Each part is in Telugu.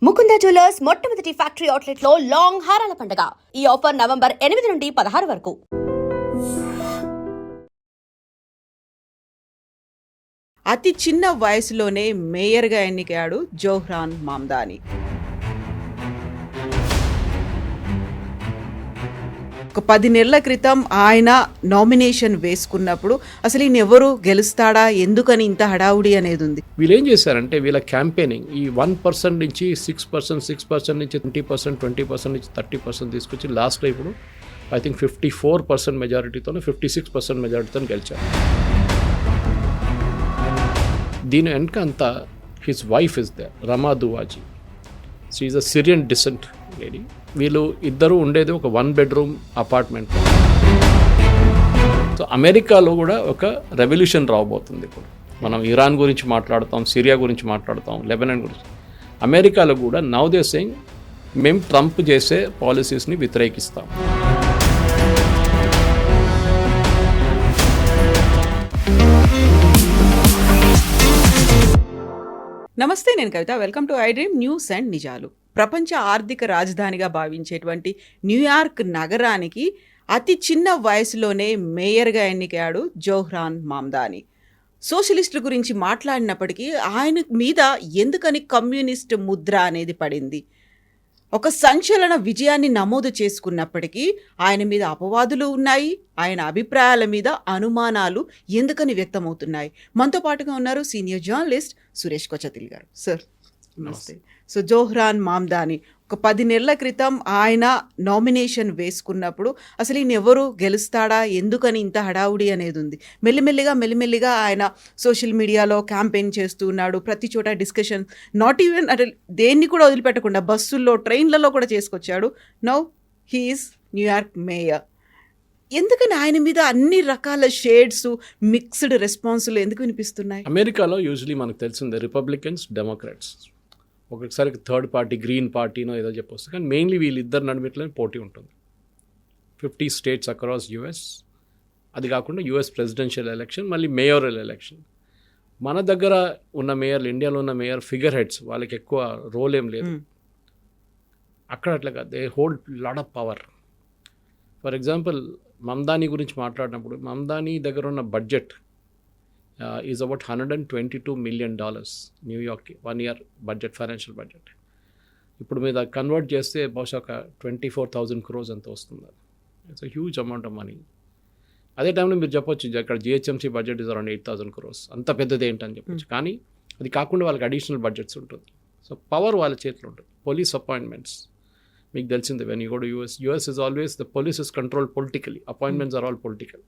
ముకుంద జ్యువెలర్స్ మొట్టమొదటి ఫ్యాక్టరీ అవుట్లెట్ లో లాంగ్ హారాల పండుగ. ఈ ఆఫర్ నవంబర్ 8 నుండి 16 వరకు. అతి చిన్న వయసులోనే మేయర్గా ఎన్నికయ్యాడు జోహ్రాన్ మామ్దాని. ఒక 10 నెలల క్రితం ఆయన నామినేషన్ వేసుకున్నప్పుడు అసలు ఈయన ఎవరు గెలుస్తాడా, ఎందుకని ఇంత హడావుడి అనేది ఉంది. వీళ్ళు ఏం చేశారంటే వీళ్ళ క్యాంపెయినింగ్ ఈ 1% నుంచి 6%, 6% నుంచి 20%, 20% నుంచి 30% తీసుకొచ్చి లాస్ట్లో ఇప్పుడు ఐ థింక్ 54% మెజారిటీతో 56% మెజారిటీతో గెలిచారు. దీని వెనక అంతా his wife is they Rama Duwaji. She is a Syrian descent lady. వీళ్ళు ఇద్దరు ఉండేది ఒక 1 bedroom అపార్ట్మెంట్. సో అమెరికాలో కూడా ఒక రెవల్యూషన్ రాబోతుంది. ఇప్పుడు మనం ఇరాన్ గురించి మాట్లాడతాం, సిరియా గురించి మాట్లాడతాం, లెబనాన్ గురించి. అమెరికాలో కూడా నౌ దే సేయింగ్ మేము ట్రంప్ చేసే పాలసీస్ని వ్యతిరేకిస్తాం. నమస్తే, నేను Kavitha. Welcome to iDream news and నిజాలు. ప్రపంచ ఆర్థిక రాజధానిగా భావించేటువంటి న్యూయార్క్ నగరానికి అతి చిన్న వయసులోనే మేయర్గా ఎన్నికయ్యాడు జోహ్రాన్ మామ్దాని. సోషలిస్టుల గురించి మాట్లాడినప్పటికీ ఆయన మీద ఎందుకని కమ్యూనిస్ట్ ముద్ర అనేది పడింది. ఒక సంచలన విజయాన్ని నమోదు చేసుకున్నప్పటికీ ఆయన మీద అపవాదులు ఉన్నాయి, ఆయన అభిప్రాయాల మీద అనుమానాలు ఎందుకని వ్యక్తమవుతున్నాయి. మనతో పాటుగా ఉన్నారు సీనియర్ జర్నలిస్ట్ సురేష్ కొచతిల్ గారు. సార్ నమస్తే. సో జోహ్రాన్ మామ్దాని ఒక 10 నెలల క్రితం ఆయన నామినేషన్ వేసుకున్నప్పుడు అసలు ఈయన ఎవరు గెలుస్తాడా, ఎందుకని ఇంత హడావుడి అనేది ఉంది. మెల్లిమెల్లిగా ఆయన సోషల్ మీడియాలో క్యాంపెయిన్ చేస్తూ ఉన్నాడు. ప్రతి చోట డిస్కషన్, నాట్ ఈవెన్ అంటే దేన్ని కూడా వదిలిపెట్టకుండా బస్సుల్లో, ట్రైన్లలో కూడా చేసుకొచ్చాడు. Now he is New York mayor. ఎందుకని ఆయన మీద అన్ని రకాల షేడ్స్, మిక్స్డ్ రెస్పాన్సులు ఎందుకు వినిపిస్తున్నాయి? అమెరికాలో యూజువలీ మనకు తెలిసిందే రిపబ్లికన్స్, డెమోక్రాట్స్, ఒకసారి థర్డ్ పార్టీ గ్రీన్ పార్టీనో ఏదో చెప్పొస్తుంది. కానీ మెయిన్లీ వీళ్ళిద్దరు నడుమిట్లోనే పోటీ ఉంటుంది. 50 states అక్రాస్ యుఎస్. అది కాకుండా యుఎస్ ప్రెసిడెన్షియల్ ఎలక్షన్, మళ్ళీ మేయరల్ ఎలక్షన్. మన దగ్గర ఉన్న మేయర్లు, ఇండియాలో ఉన్న మేయర్ ఫిగర్ హెడ్స్, వాళ్ళకి ఎక్కువ రోల్ ఏం లేదు. అక్కడ అట్లా కాదు, they hold lot of power. For example Mamdani గురించి మాట్లాడినప్పుడు, మమ్దాని దగ్గర ఉన్న budget is about $122 million న్యూయార్క్కి 1 year budget, financial budget. ఇప్పుడు మీద కన్వర్ట్ చేస్తే బహుశా ఒక 24,000 crores అంత వస్తుంది. It's a huge amount of money. అదే టైంలో మీరు చెప్పొచ్చు అక్కడ GHMC budget is around 8,000 crores, అంత పెద్దది ఏంటని చెప్పొచ్చు. కానీ అది కాకుండా వాళ్ళకి అడిషనల్ బడ్జెట్స్ ఉంటుంది. సో పవర్ వాళ్ళ చేతిలో ఉంటుంది. పోలీస్ అపాయింట్మెంట్స్ మీకు తెలిసిందే, when you go to US is always the police is control politically. Appointments are all political.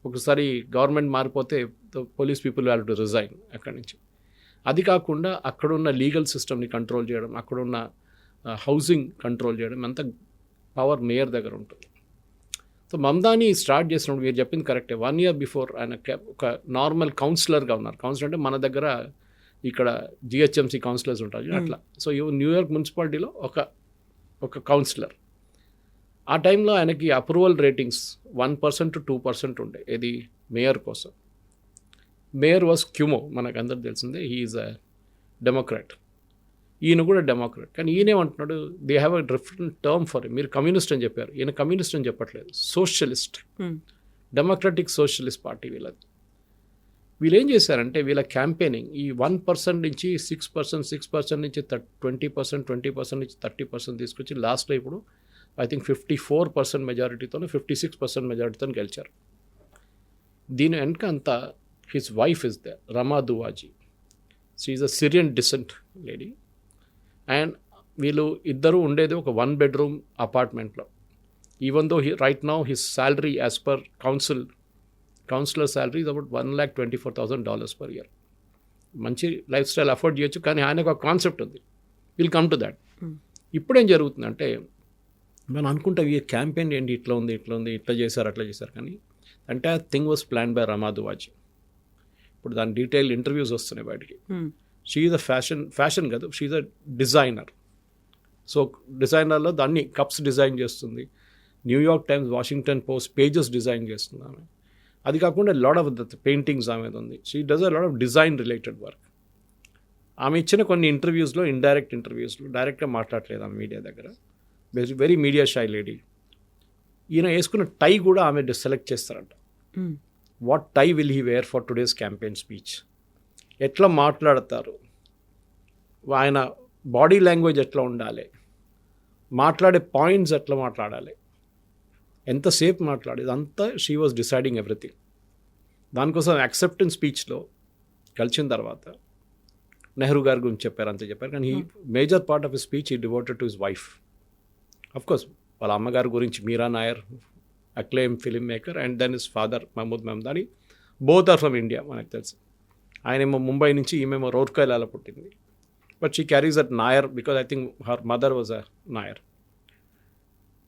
ఒకసారి గవర్నమెంట్ మారిపోతే the police people have to resign అక్కడి నుంచి. అది కాకుండా అక్కడున్న లీగల్ సిస్టమ్ని కంట్రోల్ చేయడం, అక్కడున్న హౌసింగ్ కంట్రోల్ చేయడం, అంత పవర్ మేయర్ దగ్గర ఉంటుంది. సో మమ్దాని స్టార్ట్ చేసినప్పుడు మీరు చెప్పింది కరెక్టే. 1 year బిఫోర్ ఆయన ఒక నార్మల్ కౌన్సిలర్గా ఉన్నారు. కౌన్సిలర్ అంటే మన దగ్గర ఇక్కడ జిహెచ్ఎంసీ కౌన్సిలర్స్ ఉంటారు అట్లా. సో న్యూయార్క్ మున్సిపాలిటీలో ఒక కౌన్సిలర్. ఆ టైంలో ఆయనకి అప్రూవల్ రేటింగ్స్ 1% to 2% ఉండే. ఇది మేయర్ కోసం. మేయర్ వాజ్ క్యూమో, మనకు అందరికి తెలిసిందే. He is a Democrat. ఈయన కూడా డెమోక్రాట్. కానీ ఈయనేమంటున్నాడు, they have a different term for మీరు కమ్యూనిస్ట్ అని చెప్పారు. ఈయన కమ్యూనిస్ట్ అని చెప్పట్లేదు, సోషలిస్ట్, డెమోక్రటిక్ సోషలిస్ట్ పార్టీ వీళ్ళది. వీళ్ళు ఏం చేశారంటే వీళ్ళ క్యాంపెయినింగ్ ఈ 1% నుంచి 6%, 6% నుంచి 20%, 20% నుంచి 30% తీసుకొచ్చి లాస్ట్లో ఇప్పుడు ఐ థింక్ 54% మెజారిటీతో 56% మెజారిటీతో గెలిచారు. దీని వెనక అంతా his wife is they Rama Duwaji. She is a Syrian descent lady. And వీళ్ళు ఇద్దరు ఉండేది ఒక 1 bedroom అపార్ట్మెంట్లో. Even though right now his salary as per councillor salary is about $124,000 per year. మంచి లైఫ్ స్టైల్ అఫోర్డ్ చేయొచ్చు. కానీ ఆయనకు ఒక కాన్సెప్ట్ ఉంది, విల్ కమ్ టు దాట్. ఇప్పుడేం జరుగుతుందంటే మనం అనుకుంటాం ఈ క్యాంపెయిన్ ఏంటి ఇట్లా ఉంది, ఇట్లా చేశారు, అట్లా చేశారు. కానీ entire thing was plan by Rama Duwaji. ఇప్పుడు దాని డీటెయిల్ ఇంటర్వ్యూస్ వస్తున్నాయి బయటికి. షీ ఈజ్ అ ఫ్యాషన్ కాదు, she is a designer. So డిజైనర్లో దాన్ని కప్స్ డిజైన్ చేస్తుంది, New York Times, Washington Post pages design చేస్తుంది ఆమె. అది కాకుండా లాట్ ఆఫ్ ద పెయింటింగ్స్ ఆమె ఉంది. She does a lot of design related work. ఆమె ఇచ్చిన కొన్ని ఇంటర్వ్యూస్లో ఇండైరెక్ట్ ఇంటర్వ్యూస్లో డైరెక్ట్గా మాట్లాడలేదు ఆమె మీడియా దగ్గర. Very media shy lady. ఈయన వేసుకున్న టై కూడా ఆమె సెలెక్ట్ చేస్తారంట. What tie will he wear for today's campaign speech, ఎట్లా మాట్లాడతారు, ఆయన బాడీ లాంగ్వేజ్ ఎట్లా ఉండాలి, మాట్లాడే పాయింట్స్ ఎట్లా మాట్లాడాలి, ఎంతసేపు మాట్లాడేది అంతా షీ వాజ్ డిసైడింగ్ ఎవ్రీథింగ్. దానికోసం యాక్సెప్టెన్స్ స్పీచ్లో కలిసిన తర్వాత నెహ్రూ గారి గురించి చెప్పారు, అంతే చెప్పారు. కానీ ఈ major part of his speech is devoted to his wife. Of course వాళ్ళ అమ్మగారి గురించి Mira Nair, acclaim film maker, and then his father Mahmood Mamdani, both are from India మనకు తెలుసు. ఆయనేమో ముంబై నుంచి, ఈమెమో రౌర్కెలాలో పుట్టింది. But she carries that Nair because I think her mother was a Nair.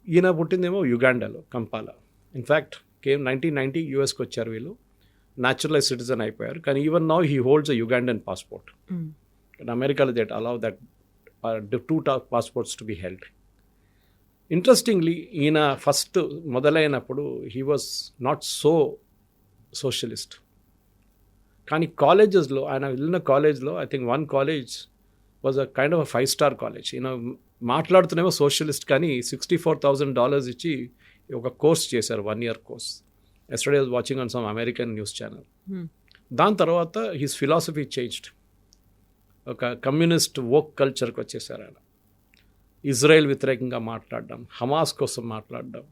ఈయన పుట్టిందేమో యుగాండాలో, కంపాలా. ఇన్ఫ్యాక్ట్ 1990 యూఎస్కి వచ్చారు వీళ్ళు, న్యాచురలైజ్ సిటిజన్ అయిపోయారు. కానీ even now he holds a Ugandan passport. And అమెరికాలో that allow that 2 passports to be held. Interestingly ఈయన ఫస్ట్ మొదలైనప్పుడు he was not so socialist. కానీ కాలేజెస్లో ఆయన వెళ్ళిన కాలేజ్లో I think one college was a kind of 5-star college. ఈయన మాట్లాడుతున్నేమో సోషలిస్ట్, కానీ $64,000 ఇచ్చి ఒక కోర్స్ చేశారు, 1 year course. Yesterday was watching on some American news channel. దాని తర్వాత హిస్ ఫిలాసఫీ చేంజ్డ్. ఒక కమ్యూనిస్ట్ వోక్ కల్చర్కి వచ్చేసారు ఆయన. ఇజ్రాయెల్ వ్యతిరేకంగా మాట్లాడడం, హమాస్ కోసం మాట్లాడడం,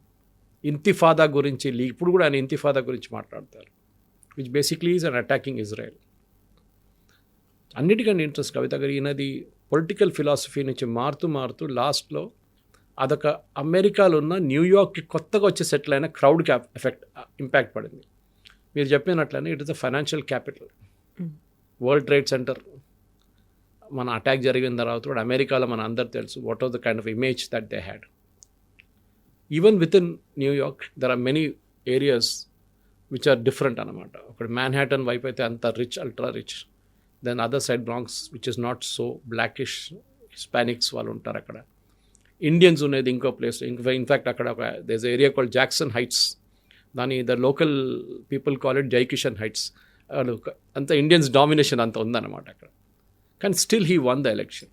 ఇంతిఫాదా గురించి, ఇప్పుడు కూడా ఆయన ఇంతిఫాదా గురించి మాట్లాడతారు, which basically is an attacking Israel. అన్నిటికంటే ఇంట్రెస్ట్ కవిత గారు ఈయనది పొలిటికల్ ఫిలాసఫీ నుంచి మారుతూ లాస్ట్లో అదొక అమెరికాలో ఉన్న న్యూయార్క్కి కొత్తగా వచ్చి సెటిల్ అయిన క్రౌడ్కి ఇంపాక్ట్ పడింది. మీరు చెప్పినట్లనే it is the financial capital. World Trade Center మన అటాక్ జరిగిన తర్వాత కూడా అమెరికాలో మన అందరు తెలుసు what are the kind of image that they had. Even with in New York there are many areas which are different అనమాట. ఒకటి మ్యాన్హాటన్ వైపు అయితే అంత rich, ultra rich. Then other side Bronx which is not so blackish, Hispanics వాళ్ళు ఉంటారు అక్కడ. ఇండియన్స్ ఉండేది ఇంకో ప్లేస్. ఇన్ఫ్యాక్ట్ అక్కడ ఒక there is area called Jackson Heights. దాని the local people call it Jaikishan Heights. అంత ఇండియన్స్ డామినేషన్ అంత ఉందన్నమాట అక్కడ. కానీ still he won the election.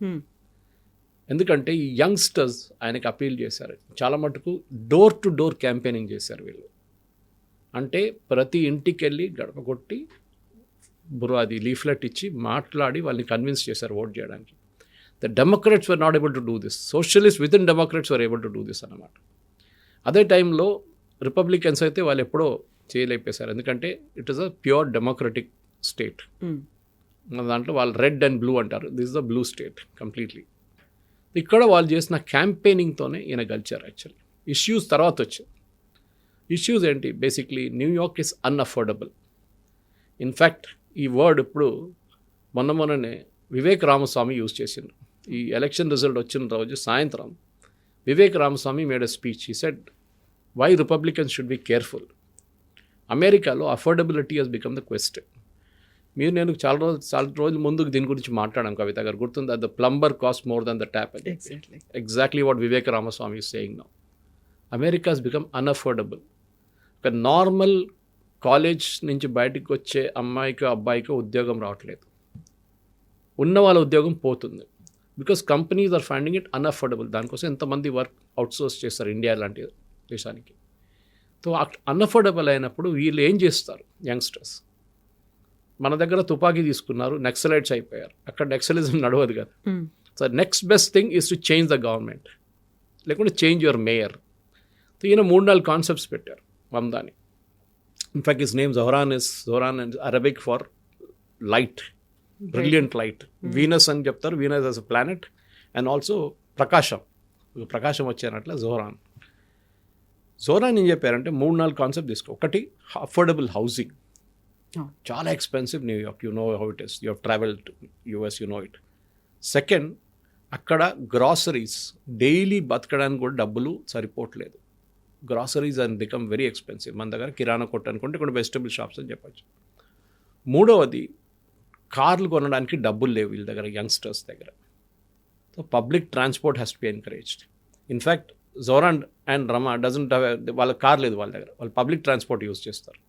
ఎందుకంటే ఈ యంగ్స్టర్స్ ఆయనకి అపీల్ చేశారు. చాలా మటుకు డోర్ టు డోర్ క్యాంపెయినింగ్ చేశారు వీళ్ళు. అంటే ప్రతి ఇంటికి వెళ్ళి గడప కొట్టి అది లీఫ్లెట్ ఇచ్చి మాట్లాడి వాళ్ళని కన్విన్స్ చేశారు ఓట్ చేయడానికి. The Democrats were not able to do this. Socialist with in Democrats were able to do this అన్నమాట. అదే టైంలో రిపబ్లికన్స్ అయితే వాళ్ళు ఎప్పుడో చేయలేకపోయారు. ఎందుకంటే it is a pure democratic state. మన దాంట్లో వాళ్ళు రెడ్ అండ్ బ్లూ అంటారు. This is the blue state completely. ఇక్కడ వాళ్ళు చేసిన క్యాంపెయినింగ్తోనే ఈయన గెలిచారు. యాక్చువల్లీ ఇష్యూస్ తర్వాత వచ్చాయి. ఇష్యూస్ ఏంటి? Basically New York is అన్అఫోర్డబుల్. ఇన్ఫ్యాక్ట్ ఈ వర్డ్ ఇప్పుడు మొన్ననే వివేక్ రామస్వామి యూజ్ చేసిండ్రు. ఈ ఎలక్షన్ రిజల్ట్ వచ్చిన రోజు సాయంత్రం Vivek Ramaswamy made a speech. He said why Republicans should be careful. అమెరికాలో affordability has become the question. నేను చాలా రోజుల ముందు దీని గురించి మాట్లాడాను కవిత గారు, గుర్తుంది? The plumber cost more than the tap. Exactly what Vivek Ramaswamy is saying now. America he's become unaffordable. ఒక నార్మల్ కాలేజ్ నుంచి బయటకు వచ్చే అమ్మాయికి అబ్బాయికి ఉద్యోగం రావట్లేదు. ఉన్న వాళ్ళ ఉద్యోగం పోతుంది. Because companies are finding it unaffordable. దానికోసం ఎంతమంది వర్క్ అవుట్సోర్స్ చేస్తారు ఇండియా లాంటి దేశానికి. సో అన్అఫోర్డబుల్ అయినప్పుడు వీళ్ళు ఏం చేస్తారు? యంగ్స్టర్స్ మన దగ్గర తుపాకీ తీసుకున్నారు, నక్సలైట్స్ అయిపోయారు. అక్కడ నక్సలిజం నడవదు కదా. So next best thing is to change the government, లేకుంటే చేంజ్ యువర్ మేయర్. సో ఈయన 3-4 కాన్సెప్ట్స్ పెట్టారు Mamdani. In fact his name Zohran and Arabic for light, brilliant light. Venus అని చెప్తారు, Venus as a planet. And also ప్రకాశం వచ్చానట్ల జోహరాన్ ఏం చెప్పారంటే 3-4 కాన్సెప్ట్ తీసుకో. ఒకటి అఫోర్డబుల్ హౌసింగ్. చాలా expensive New York, you know how it is, you have travelled to US, you know it. Second, అక్కడ గ్రాసరీస్ డైలీ బతకడానికి కూడా డబ్బులు సరిపోవట్లేదు. Groceries and become very expensive. మన దగ్గర కిరాణా కొట్టు అనుకుంటే ఇక్కడ వెజిటబుల్ షాప్స్ అని చెప్పచ్చు. మూడవది, కార్లు కొనడానికి డబ్బులు లేవు వీళ్ళ దగ్గర, యంగ్స్టర్స్ దగ్గర. So public transport has to be encouraged. In fact Zohran and Rama doesn't have, వాళ్ళ కార్ లేదు వాళ్ళ దగ్గర, వాళ్ళు పబ్లిక్ ట్రాన్స్పోర్ట్ యూజ్ చేస్తారు.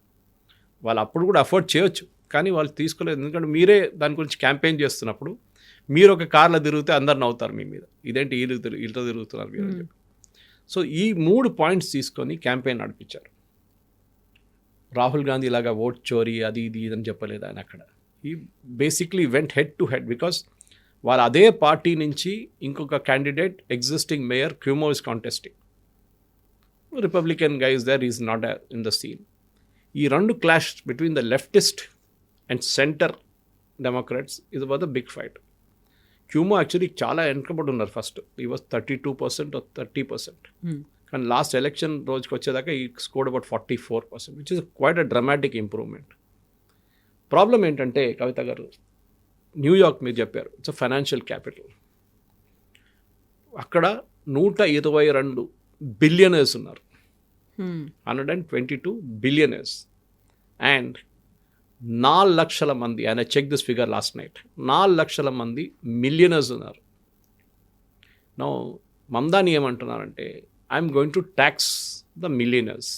వాళ్ళు అప్పుడు కూడా అఫోర్డ్ చేయొచ్చు, కానీ వాళ్ళు తీసుకోలేదు. ఎందుకంటే మీరే దాని గురించి క్యాంపెయిన్ చేస్తున్నప్పుడు మీరు ఒక కార్లో తిరిగితే అందరు నవ్వుతారు మీ మీద, ఇదేంటి వీళ్ళతో తిరుగుతున్నారు మీరు అని చెప్పి. సో ఈ 3 పాయింట్స్ తీసుకొని క్యాంపెయిన్ నడిపించారు. రాహుల్ గాంధీ లాగా ఓట్ చోరీ అది ఇది అని చెప్పలేదు ఆయన అక్కడ. ఈ basically went head to head because వాళ్ళు అదే పార్టీ నుంచి ఇంకొక candidate existing mayor Cuomo is contesting, Republican guy is there, is not in the scene. ఈ 2 clash between the leftist and centre Democrats ఇది was the big fight. Cuomo actually చాలా వెనకబడి ఉన్నారు ఫస్ట్, ఈ వాజ్ 32% or 30%. కానీ లాస్ట్ ఎలక్షన్ రోజుకి వచ్చేదాకా ఈ scored about 44%, which is quite a dramatic improvement. Problem ఏంటంటే కవిత గారు, న్యూయార్క్ మీరు చెప్పారు ఇట్స్ అ ఫైనాన్షియల్ క్యాపిటల్. అక్కడ 122 బిలియనర్స్ ఉన్నారు, 122 బిలియనర్స్. అండ్ 4 లక్షల మంది, ఆయన check this figure last night, 4 లక్షల మంది మిలియనర్స్ ఉన్నారు. నో మమ్దాని ఏమంటున్నారంటే I'm going to tax the millionaires.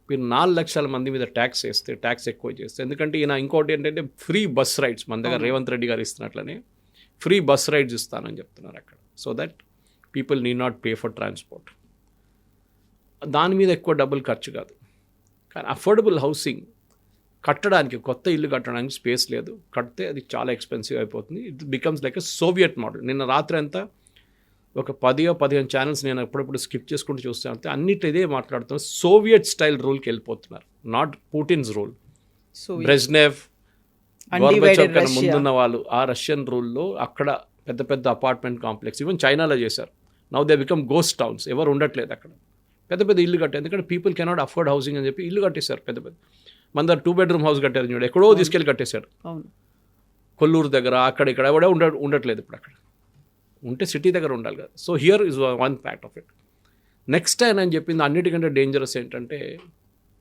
మీరు 4 లక్షల మంది మీద ట్యాక్స్ వేస్తే, ట్యాక్స్ ఎక్కువ చేస్తే, ఎందుకంటే ఈయన ఇంకోటి ఏంటంటే ఫ్రీ బస్ రైడ్స్ మన దగ్గర రేవంత్ రెడ్డి గారు ఇస్తున్నట్లనే ఫ్రీ బస్ రైడ్స్ ఇస్తానని చెప్తున్నారు అక్కడ, so that people need not pay for transport. దాని మీద ఎక్కువ డబ్బులు ఖర్చు కాదు. కానీ అఫోర్డబుల్ హౌసింగ్ కట్టడానికి, కొత్త ఇల్లు కట్టడానికి స్పేస్ లేదు, కడితే అది చాలా ఎక్స్పెన్సివ్ అయిపోతుంది. It becomes like a Soviet model. నిన్న రాత్రి అంతా ఒక 10-15 ఛానల్స్ నేను ఎప్పుడప్పుడు స్కిప్ చేసుకుంటూ చూస్తాను, అన్నిటి ఇదే మాట్లాడుతున్నారు. సోవియట్ స్టైల్ రూల్కి వెళ్ళిపోతున్నారు, నాట్ పుటిన్స్ రూల్. బ్రెజ్నెవ్, గోర్బచేవ్ కన్నా ముందున్న వాళ్ళు ఆ రష్యన్ రూల్లో అక్కడ పెద్ద పెద్ద అపార్ట్మెంట్ కాంప్లెక్స్, ఈవెన్ చైనాలో చేశారు. Now they become ghost towns, ఎవరు ఉండట్లేదు అక్కడ. పెద్ద పెద్ద ఇల్లు కట్టారు, ఎందుకంటే పీపుల్ కెనాట్ అఫోర్డ్ హౌసింగ్ అని చెప్పి ఇల్లు కట్టేశారు. పెద్ద పెద్ద మన దగ్గర 2 bedroom హౌస్ కట్టారు చూడు, ఎక్కడో తీసుకెళ్ళి కట్టేశాడు. కొల్లూరు దగ్గర అక్కడ ఇక్కడ ఎవడో ఉండట్లేదు ఇప్పుడు. అక్కడ ఉంటే సిటీ దగ్గర ఉండాలి కదా. So here is one part of it. Next ఆయన అని చెప్పింది అన్నిటికంటే డేంజరస్ ఏంటంటే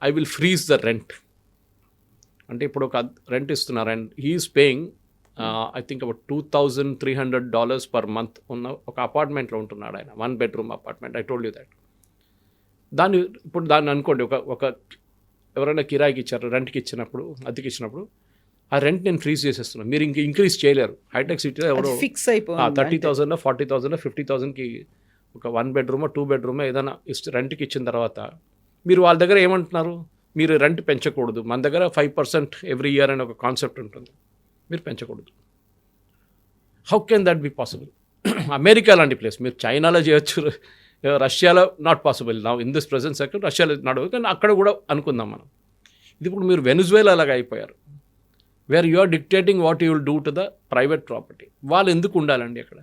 I will freeze the rent. అంటే ఇప్పుడు ఒక రెంట్ ఇస్తున్నారు and he's paying I think about $2,300 per month ఉన్న ఒక అపార్ట్మెంట్లో ఉంటున్నాడు ఆయన, 1 bedroom apartment. I told you that. ఇప్పుడు దాన్ని అనుకోండి, ఒక ఎవరైనా కిరాయికి ఇచ్చారు, రెంట్కి ఇచ్చినప్పుడు, అద్దెకి ఇచ్చినప్పుడు ఆ రెంట్ నేను ఫ్రీజ్ చేసేస్తున్నాను, మీరు ఇంక్రీజ్ చేయలేరు. హైటెక్ సిటీలో ఎవరో ఫిక్స్ అయిపోయి 30,000 40,000 50,000కి ఒక 1 bedroom 2 bedroom ఏదైనా రెంట్కి ఇచ్చిన తర్వాత మీరు వాళ్ళ దగ్గర ఏమంటున్నారు, మీరు రెంట్ పెంచకూడదు, మన దగ్గర 5% ఎవ్రీ ఇయర్ అనే ఒక కాన్సెప్ట్ ఉంటుంది, మీరు పెంచకూడదు. How can that be possible? America లాంటి ప్లేస్, మీరు చైనాలో చేయొచ్చు, రష్యాలో నాట్ పాసిబుల్. నా ఇన్ దిస్ ప్రెజెంట్ సెకండ్ రష్యాలో నడవదు, కానీ అక్కడ కూడా అనుకుందాం మనం. ఇది ఇప్పుడు మీరు వెనుజువేలా లాగా అయిపోయారు, where you are dictating what you will do to the private property. వాళ్ళు ఎందుకు ఉండాలండి అక్కడ?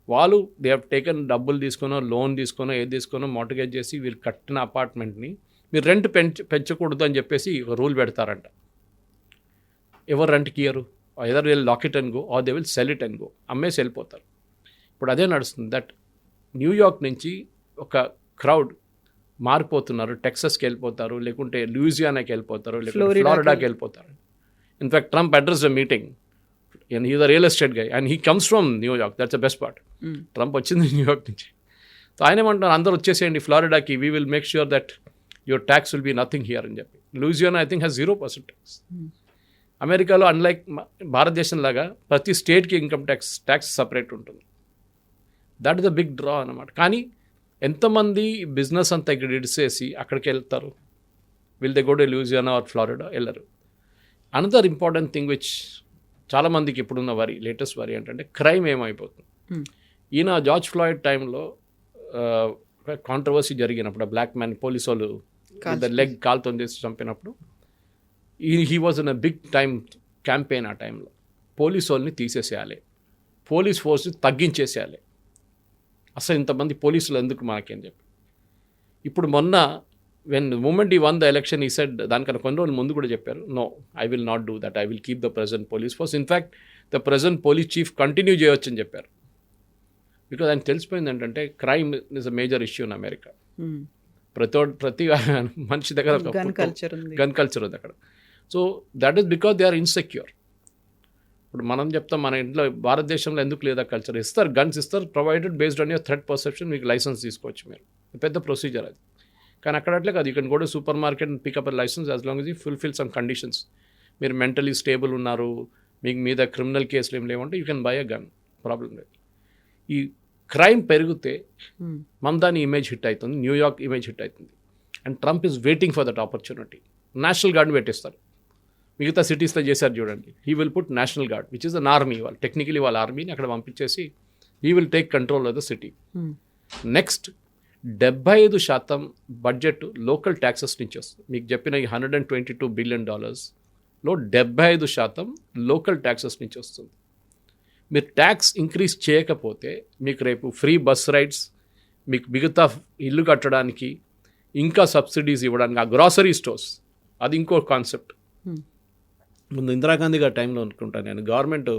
వాళ్ళు దే హ్యావ్ టేకన్ డబ్బులు తీసుకునో లోన్ తీసుకునో ఏది తీసుకునో మార్టిగేజ్ చేసి వీళ్ళు కట్టిన అపార్ట్మెంట్ని మీరు రెంట్ పెంచకూడదు అని చెప్పేసి ఒక రూల్ పెడతారంట. ఎవరు రెంట్కి ఇయ్యరు? Either will lock it and go or they will sell it and go, అమ్మేసి వెళ్ళిపోతారు. ఇప్పుడు అదే నడుస్తుంది. దట్ న్యూయార్క్ నుంచి ఒక క్రౌడ్ మారిపోతున్నారు, టెక్సస్కి వెళ్ళిపోతారు, లేకుంటే లూయిజియానాకి వెళ్ళిపోతారు, లేకుంటే ఫ్లోరిడాకి వెళ్ళిపోతారు. In fact Trump address the meeting and he the real estate guy and he comes from New York. That's the best part. Trump వచ్చింది న్యూయార్క్ నుంచి. సో ఆయన ఏమంటారు, అందరూ వచ్చేసేయండి ఫ్లోరిడాకి, we will make sure that your tax will be nothing here అని చెప్పి. Louisiana I think has 0% tax. అమెరికాలో అన్లైక్ భారతదేశం లాగా ప్రతి స్టేట్కి ఇన్కమ్ ట్యాక్స్ సపరేట్ ఉంటుంది. That is the big draw అన్నమాట. కానీ ఎంతమంది బిజినెస్ అంతా ఇక్కడ ఇడిసేసి అక్కడికి వెళ్తారు? Will they go to Louisiana or Florida? వెళ్ళరు. అనదర్ ఇంపార్టెంట్ థింగ్ విచ్ చాలామందికి ఇప్పుడున్న వరి, లేటెస్ట్ వరి ఏంటంటే క్రైమ్ ఏమైపోతుంది. ఈయన జార్జ్ ఫ్లాయిడ్ టైంలో కాంట్రవర్సీ జరిగినప్పుడు బ్లాక్ మ్యాన్ పోలీసు వాళ్ళు లెగ్ కాల్తో చేసి చంపినప్పుడు he was in a big time campaign. ఆ టైంలో పోలీసు వాళ్ళని తీసేసేయాలి, పోలీస్ ఫోర్స్ని తగ్గించేసేయాలి, అసలు ఇంతమంది పోలీసులు ఎందుకు మనకేం చెప్పి. ఇప్పుడు మొన్న moment he won the election he said, దానికన్నా కొన్ని రోజులు ముందు కూడా చెప్పారు, no I will not do that, I will keep the present police force. In fact the present police chief continue చేయొచ్చు అని చెప్పారు. బికాజ్ ఆయన తెలిసిపోయింది ఏంటంటే crime is a major issue in America. ప్రతి మనిషి దగ్గర గన్ కల్చర్ ఉంది అక్కడ. So that is because they are insecure. ఇప్పుడు మనం చెప్తాం మన ఇంట్లో భారతదేశంలో ఎందుకు లేదా కల్చర్, ఇస్తారు గన్స్ ఇస్తారు, provided based on your threat perception మీకు లైసెన్స్ తీసుకోవచ్చు మీరు, పెద్ద ప్రొసీజర్ అది. కానీ అక్కడ అట్లే కాదు, you can go to supermarket and pick up a licence as long as you fulfill some conditions. మీరు మెంటలీ స్టేబుల్ ఉన్నారు, మీకు మీద క్రిమినల్ కేసులు ఏం లేవంటే you can buy a gun, problem లేదు. ఈ క్రైమ్ పెరిగితే మమతాని ఇమేజ్ హిట్ అవుతుంది, న్యూయార్క్ ఇమేజ్ హిట్ అవుతుంది. And Trump is waiting for that opportunity. National గార్డ్ని పెట్టేస్తారు, మిగతా సిటీస్లో చేశారు చూడండి. He will put national guard which is an army. వాళ్ళు టెక్నికలీ వాళ్ళ ఆర్మీని అక్కడ పంపించేసి he will take control of the city. Next 75% budget local taxes నుంచి వస్తుంది. మీకు చెప్పిన ఈ $122 బిలియన్ లో 75% లోకల్ ట్యాక్సెస్ నుంచి వస్తుంది. మీరు ట్యాక్స్ ఇంక్రీజ్ చేయకపోతే మీకు రేపు ఫ్రీ బస్ రైడ్స్, మీకు మిగతా ఇల్లు కట్టడానికి ఇంకా సబ్సిడీస్ ఇవ్వడానికి, ఆ గ్రాసరీ స్టోర్స్, అది ఇంకో కాన్సెప్ట్. ముందు ఇందిరాగాంధీ గారి టైంలో అనుకుంటాను నేను, గవర్నమెంట్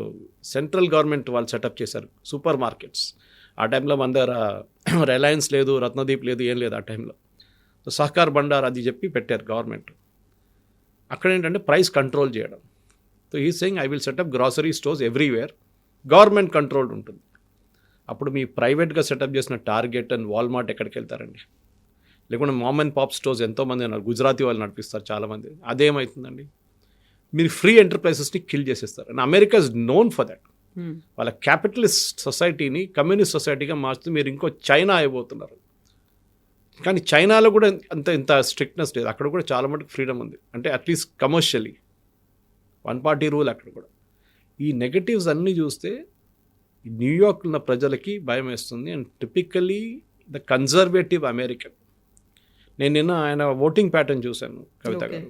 సెంట్రల్ గవర్నమెంట్ వాళ్ళు సెటప్ చేశారు సూపర్ మార్కెట్స్. ఆ టైంలో మన దగ్గర రిలయన్స్ లేదు, రత్నదీప్ లేదు, ఏం లేదు ఆ టైంలో. సో సహకార్ బండార్ అది చెప్పి పెట్టారు గవర్నమెంట్. అక్కడ ఏంటంటే ప్రైస్ కంట్రోల్ చేయడం. సో ఈ saying I will setup grocery stores everywhere, government control ఉంటుంది. అప్పుడు మీ ప్రైవేట్గా సెటప్ చేసిన టార్గెట్ అండ్ వాల్మార్ట్ ఎక్కడికి వెళ్తారండి? లేకుంటే మామ్ అండ్ పాప్ స్టోర్స్ ఎంతోమంది ఉన్నారు, గుజరాతీ వాళ్ళు నడిపిస్తారు చాలామంది. అదేమవుతుందండి? మీరు ఫ్రీ ఎంటర్ప్రైజెస్ని కిల్ చేసేస్తారు. And America is known for that. వాళ్ళ క్యాపిటలిస్ట్ సొసైటీని కమ్యూనిస్ట్ సొసైటీగా మార్చుతూ మీరు ఇంకో చైనా అయిపోతున్నారు. కానీ చైనాలో కూడా ఇంత స్ట్రిక్ట్నెస్ లేదు, అక్కడ కూడా చాలా మటుకు ఫ్రీడమ్ ఉంది. అంటే at least commercially one party rule అక్కడ కూడా. ఈ నెగటివ్స్ అన్నీ చూస్తే న్యూయార్క్ ఉన్న ప్రజలకి భయం వేస్తుంది. And typically the conservative American. నేను నిన్న ఆయన ఓటింగ్ ప్యాటర్న్ చూశాను కవిత గారు.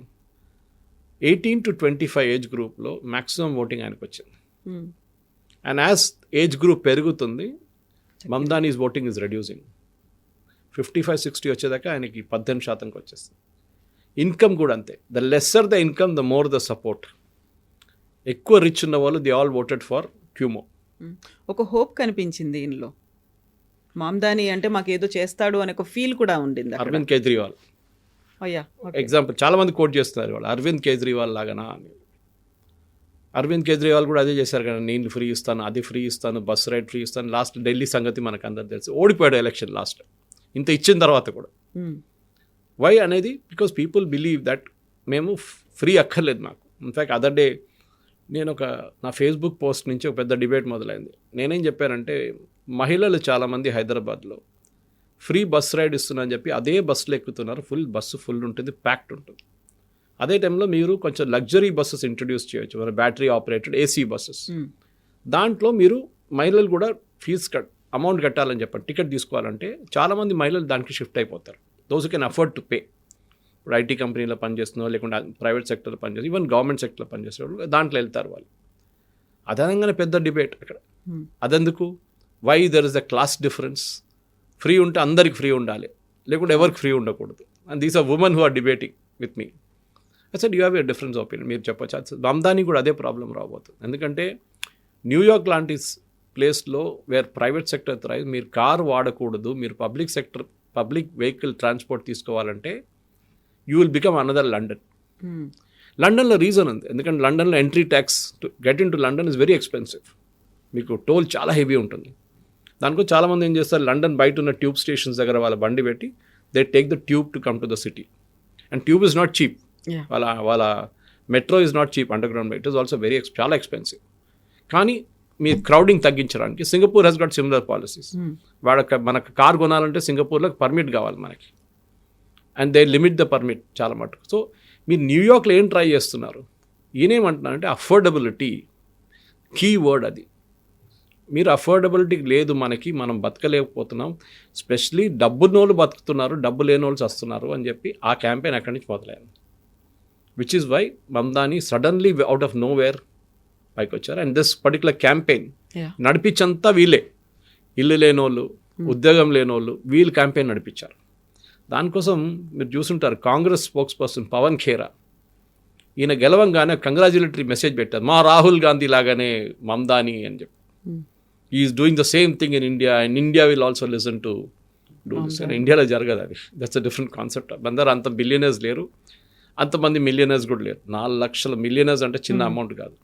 18 to 25 ఏజ్ గ్రూప్లో మ్యాక్సిమం ఓటింగ్ ఆయనకు వచ్చింది. అండ్ యాజ్ ఏజ్ గ్రూప్ పెరుగుతుంది, మమతానీస్ ఓటింగ్ ఈజ్ రెడ్యూసింగ్. 55-60 వచ్చేదాకా ఆయనకి 18%కి వచ్చేస్తుంది. ఇన్కమ్ కూడా అంతే. The lesser the income the more the support. ఎక్కువ రిచ్ ఉన్న వాళ్ళు they all voted for Cuomo. ఒక హోప్ కనిపించింది ఇందులో. మమతాని అంటే మాకు ఏదో చేస్తాడు అనే ఒక ఫీల్ కూడా ఉండింది. అరవింద్ కేజ్రీవాల్ ఎగ్జాంపుల్ చాలా మంది కోట్ చేస్తున్నారు వాళ్ళు, అరవింద్ కేజ్రీవాల్ లాగానా అని. అరవింద్ కేజ్రీవాల్ కూడా అదే చేశారు కదా, నేను ఫ్రీ ఇస్తాను, అది ఫ్రీ ఇస్తాను, బస్ రైడ్ ఫ్రీ ఇస్తాను. లాస్ట్ ఢిల్లీ సంగతి మనకు అందరు తెలుసు, ఓడిపోయాడు ఎలక్షన్ లాస్ట్. ఇంత ఇచ్చిన తర్వాత కూడా వై అనేది, బికాస్ పీపుల్ బిలీవ్ దట్ మేము ఫ్రీ అక్కర్లేదు మాకు. ఇన్ఫ్యాక్ట్ అదర్ డే నేను నా ఫేస్బుక్ పోస్ట్ నుంచి ఒక పెద్ద డిబేట్ మొదలైంది. నేనేం చెప్పానంటే, మహిళలు చాలామంది హైదరాబాద్లో ఫ్రీ బస్ రైడ్ ఇస్తున్నారని చెప్పి అదే బస్సులో ఎక్కుతున్నారు. బస్సు ఫుల్ ఉంటుంది, ప్యాక్డ్ ఉంటుంది. అదే టైంలో మీరు కొంచెం లగ్జరీ బస్సెస్ ఇంట్రడ్యూస్ చేయొచ్చు, మన బ్యాటరీ ఆపరేటెడ్ ఏసీ బస్సెస్. దాంట్లో మీరు మహిళలు కూడా ఫీజు అమౌంట్ కట్టాలని చెప్పండి, టికెట్ తీసుకోవాలంటే చాలామంది మహిళలు దానికి షిఫ్ట్ అయిపోతారు. Those can afford to pay. ఇప్పుడు ఐటీ కంపెనీలో పనిచేస్తున్నారు, లేకుంటే ప్రైవేట్ సెక్టర్లో పనిచేస్తారు, ఈవెన్ గవర్నమెంట్ సెక్టర్లో పనిచేసేవాళ్ళు దాంట్లో వెళ్తారు వాళ్ళు. అదనంగానే పెద్ద డిబేట్ అక్కడ. అదెందుకు? Why there is the class difference? Free ఉంటే అందరికి ఫ్రీ ఉండాలి, లేకుంటే ఎవరికి ఫ్రీ ఉండకూడదు. And these are women who are debating with me. I said you have a difference opinion. మీరు చెప్పచ్చు. మమతాని కూడా అదే ప్రాబ్లం రాబోతుంది. ఎందుకంటే న్యూయార్క్ లాంటి ప్లేస్లో వేర్ ప్రైవేట్ సెక్టర్ థ్రైవ్, మీరు కారు వాడకూడదు, మీరు పబ్లిక్ వెహికల్ ట్రాన్స్పోర్ట్ తీసుకోవాలంటే you will become another London. లండన్లో రీజన్ ఉంది, ఎందుకంటే లండన్లో entry tax to get in to London is very expensive. మీకు టోల్ చాలా హెవీ ఉంటుంది. దానికో చాలామంది ఏం చేస్తారు, లండన్ బయట ఉన్న ట్యూబ్ స్టేషన్స్ దగ్గర వాళ్ళ బండి పెట్టి they take the tube to come to the city. And tube is not cheap. వాళ్ళ metro is not cheap, underground it is also చాలా ఎక్స్పెన్సివ్. కానీ మీ క్రౌడింగ్ తగ్గించడానికి Singapore has got similar policies. మనకు కార్ కొనాలంటే సింగపూర్లో పర్మిట్ కావాలి మనకి, and they limit the permit చాలా మటుకు. సో మీరు న్యూయార్క్లో ఏం ట్రై చేస్తున్నారు? ఈయనేమంటున్నారంటే అఫోర్డబిలిటీ కీ వర్డ్. అది మీరు అఫోర్డబిలిటీ లేదు మనకి, మనం బతకలేకపోతున్నాం, స్పెషలీ డబ్బున్నోళ్ళు బతుకుతున్నారు, డబ్బు లేని వాళ్ళు వస్తున్నారు అని చెప్పి ఆ క్యాంపెయిన్ అక్కడి నుంచి మొదలైంది. Which is why Mamdani suddenly out of nowhere పైకి వచ్చారు. అండ్ దిస్ పర్టికులర్ క్యాంపెయిన్ నడిపించంతా వీళ్ళే, ఇల్లు లేనోళ్ళు, ఉద్యోగం లేనోళ్ళు, వీళ్ళు క్యాంపెయిన్ నడిపించారు. దానికోసం మీరు చూసుంటారు, కాంగ్రెస్ స్పోక్స్ పర్సన్ పవన్ ఖేరా ఈయన గెలవంగానే కంగ్రాచులేటరీ మెసేజ్ పెట్టారు, మా రాహుల్ గాంధీ లాగానే మమతాని అని చెప్పి. Is doing the same thing in India and India will also listen to do this. ఇండియాలో జరగదు అది. That's a different concept. అందరూ అంత బిలియనర్స్ లేరు, అంతమంది మిలియనర్స్ కూడా లేరు. 4 లక్షల మిలియనర్స్ అంటే చిన్న అమౌంట్ కాదు.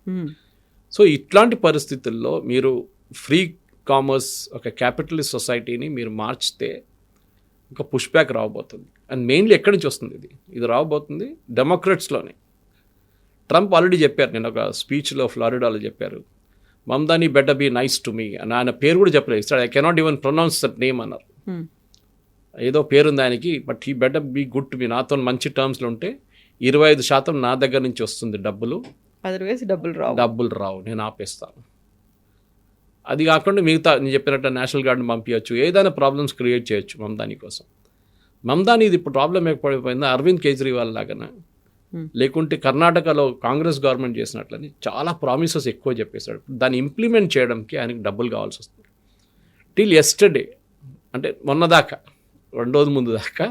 సో ఇట్లాంటి పరిస్థితుల్లో మీరు ఫ్రీ కామర్స్, ఒక క్యాపిటలిస్ట్ సొసైటీని మీరు మార్చితే ఒక పుష్ బ్యాక్ రాబోతుంది. అండ్ మెయిన్లీ ఎక్కడి నుంచి వస్తుంది ఇది రాబోతుంది? డెమోక్రాట్స్లోనే. ట్రంప్ ఆల్రెడీ చెప్పారు, నేను ఒక స్పీచ్లో ఫ్లారిడాలో చెప్పారు, Mamdani better be nice to me అని. ఆయన పేరు కూడా చెప్పలేదు, ఇస్తాడు I cannot even pronounce that name అన్నారు. ఏదో పేరుంది ఆయనకి, but he better be good to me, నాతో మంచి టర్మ్స్లో ఉంటే 25% నా దగ్గర నుంచి వస్తుంది డబ్బులు, అదర్వైజ్ డబ్బులు రావు, నేను ఆపేస్తాను. అది కాకుండా మిగతా నేను చెప్పినట్టు నేషనల్ గార్డ్ని పంపించచ్చు, ఏదైనా ప్రాబ్లమ్స్ క్రియేట్ చేయొచ్చు మమ్దాని కోసం. మమ్దాని ఇది ఇప్పుడు ప్రాబ్లం ఏర్పడిపోయిందా అరవింద్ కేజ్రీవాల్ లాగానే, లేకుంటే కర్ణాటకలో కాంగ్రెస్ గవర్నమెంట్ చేసినట్లని చాలా ప్రామిసెస్ ఎక్కువ చెప్పేశాడు. దాన్ని ఇంప్లిమెంట్ చేయడానికి ఆయనకి డబ్బులు కావాల్సి వస్తుంది. టిల్ ఎస్టర్డే, అంటే మొన్నదాకా 2 రోజుల ముందు దాకా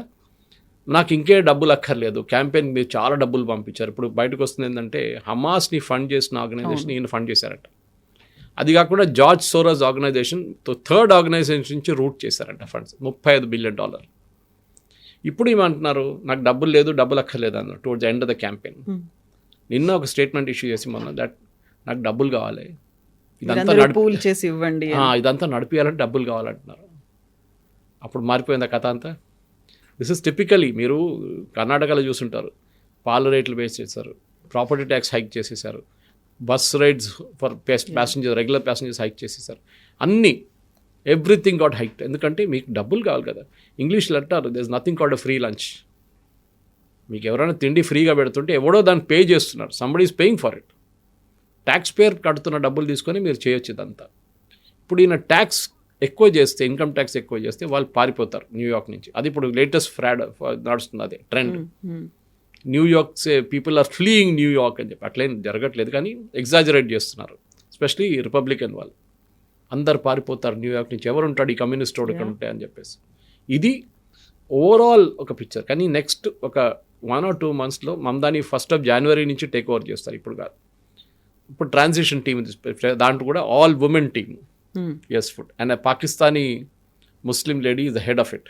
నాకు ఇంకే డబ్బులు అక్కర్లేదు, క్యాంపెయిన్ మీరు చాలా డబ్బులు పంపించారు. ఇప్పుడు బయటకు వస్తుంది ఏంటంటే హమాస్ని ఫండ్ చేసిన ఆర్గనైజేషన్ ఈయన ఫండ్ చేశారట. అది కాకుండా George Soros organization, third organization నుంచి రూట్ చేశారంట ఫండ్స్, $35 బిలియన్. ఇప్పుడు ఏమంటున్నారు, నాకు డబ్బులు లేదు, డబ్బులు అక్కర్లేదు అన్నారు towards the end of the campaign. నిన్న ఒక స్టేట్మెంట్ ఇష్యూ చేసి మొన్న దట్ నాకు డబ్బులు కావాలి, ఇదంతా నడిపియాలంటే డబ్బులు కావాలంటున్నారు. అప్పుడు మారిపోయింది ఆ కథ అంతా. దిస్ ఇస్ టిపికలీ, మీరు కర్ణాటకలో చూసుంటారు, పాల రేట్లు వేస్ట్ చేశారు, ప్రాపర్టీ ట్యాక్స్ హైక్ చేసేసారు, bus rides for passenger regular passengers hike చేసేసారు, అన్నీ ఎవ్రీథింగ్ గాట్ హైక్. ఎందుకంటే మీకు డబ్బులు కావాలి కదా. ఇంగ్లీష్లో అంటారు this nothing called a free lunch. మీకు ఎవరైనా తిండి ఫ్రీగా పెడుతుంటే ఎవడో దాన్ని పే చేస్తున్నారు, somebody is paying for it. Taxpayer కడుతున్న డబ్బులు తీసుకొని మీరు చేయొచ్చు ఇదంతా. ఇప్పుడు ఈయన ట్యాక్స్ ఎక్కువ చేస్తే, ఇన్కమ్ ట్యాక్స్ ఎక్కువ చేస్తే వాళ్ళు పారిపోతారు న్యూయార్క్ నుంచి. అది ఇప్పుడు లేటెస్ట్ ఫ్రాడ్ నడుస్తుంది, అదే trend. New York people are fleeing New York అని చెప్పి, అట్లేం జరగట్లేదు కానీ ఎగ్జాజరేట్ చేస్తున్నారు, ఎస్పెషలీ రిపబ్లికన్ వాళ్ళు. అందరు పారిపోతారు న్యూయార్క్ నుంచి, ఎవరు ఉంటాడు ఈ కమ్యూనిస్ట్ రోడ్ ఇక్కడ ఉంటాయి అని చెప్పేసి. ఇది ఓవరాల్ ఒక పిక్చర్. కానీ నెక్స్ట్ ఒక 1 or 2 monthsలో మమ్దాని 1st of January నుంచి టేక్ ఓవర్ చేస్తారు. ఇప్పుడు కాదు, ఇప్పుడు ట్రాన్సిషన్ టీమ్, దాంట్లో కూడా ఆల్ ఉమెన్ టీమ్, ఎస్ food and Pakistani Muslim lady is the head of it.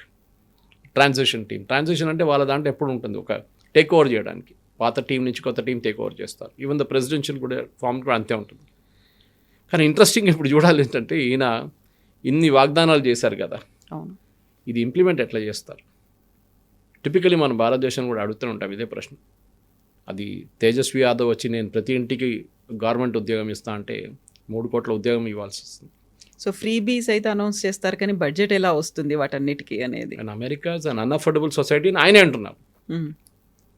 Transition team, transition అంటే వాళ్ళ దాంట్లో ఎప్పుడు ఉంటుంది, ఒక టేక్ ఓవర్ చేయడానికి పాత టీం నుంచి కొత్త టీం టేక్ ఓవర్ చేస్తారు. ఈవెన్ ద ప్రెసిడెన్షియల్ కూడా ఫామ్ కూడా అంతే ఉంటుంది. కానీ ఇంట్రెస్టింగ్ ఇప్పుడు చూడాలి ఏంటంటే, ఈయన ఇన్ని వాగ్దానాలు చేశారు కదా, ఇది ఇంప్లిమెంట్ ఎట్లా చేస్తారు. టిపికలీ మన భారతదేశం కూడా అడుగుతూ ఉంటాం ఇదే ప్రశ్న. అది తేజస్వి యాదవ్ వచ్చి నేను ప్రతి ఇంటికి గవర్నమెంట్ ఉద్యోగం ఇస్తా అంటే 3 కోట్ల ఉద్యోగం ఇవ్వాల్సి వస్తుంది. సో ఫ్రీబీస్ అయితే అనౌన్స్ చేస్తారు కానీ బడ్జెట్ ఎలా వస్తుంది వాటన్నిటికీ అనేది. And America is an అన్అఫోర్డబుల్ society అని ఆయనే అంటున్నారు.